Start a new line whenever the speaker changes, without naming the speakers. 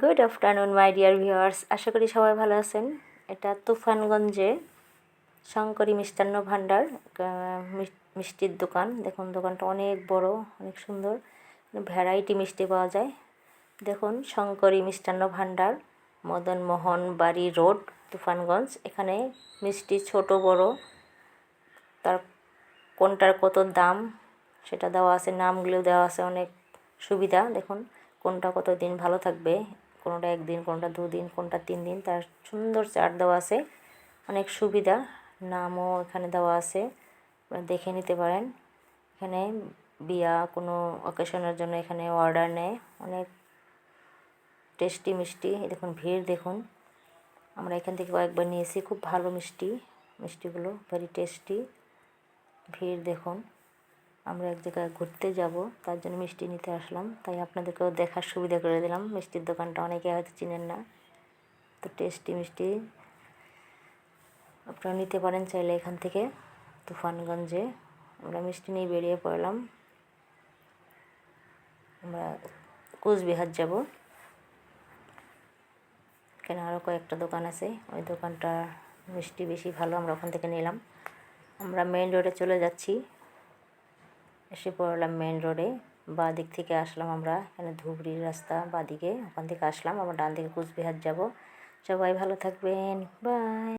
Good afternoon my dear viewers, আশা করি সবাই ভালো আছেন। এটা তুফানগঞ্জে শঙ্করী মিষ্টান্ন ভাণ্ডার মিষ্টির দোকান। দেখুন দোকানটা অনেক বড়, অনেক সুন্দর, ভ্যারাইটি মিষ্টি পাওয়া যায়। দেখুন শঙ্করী মিষ্টান্ন ভাণ্ডার, মদন মোহন বাড়ি রোড, তুফানগঞ্জ। এখানে মিষ্টি ছোট বড়, তার কোনটার কত দাম সেটা দেওয়া আছে, নামগুলো দেওয়া আছে, অনেক সুবিধা। দেখুন কোনটা কত দিন ভালো থাকবে, কোনোটা 1 দিন, কোনটা 2 দিন, কোনটা 3 দিন, তার সুন্দর চার্ট দেওয়া আছে, অনেক সুবিধা। নামও এখানে দেওয়া আছে, আপনারা দেখে নিতে পারেন। এখানে বিয়া কোনো অকেশনের জন্য এখানে অর্ডার নেয়। অনেক টেস্টি মিষ্টি। দেখুন ভিড় দেখুন, আমরা এখান থেকে কয়েকবার নিয়েছি, খুব ভালো মিষ্টিগুলো ভেরি টেস্টি। ভিড় দেখুন, আমরা এক জায়গায় ঘুরতে যাব, তার জন্য মিষ্টি নিতে আসলাম, তাই আপনাদেরকেও দেখার সুবিধা করে দিলাম। মিষ্টির দোকানটা অনেকে হয়তো চিনেন না, তো টেস্টি মিষ্টি আপনারা নিতে পারেন চাইলে এখান থেকে। তুফানগঞ্জে আমরা মিষ্টি নিয়ে বেরিয়ে পড়লাম, আমরা কোচবিহার যাব। এখানে আরও কয়েকটা দোকান আছে, ওই দোকানটা মিষ্টি বেশি ভালো, আমরা ওখান থেকে নিলাম। আমরা মেইন রোডে চলে যাচ্ছি, এসে পড়লাম মেইন রোডে। বাঁ দিক থেকে আসলাম আমরা, এখানে ধুবড়ির রাস্তা, বাঁ দিকে ওখান থেকে আসলাম, আবার ডান দিকে কোচবিহার যাব। সবাই ভালো থাকবেন, বাই।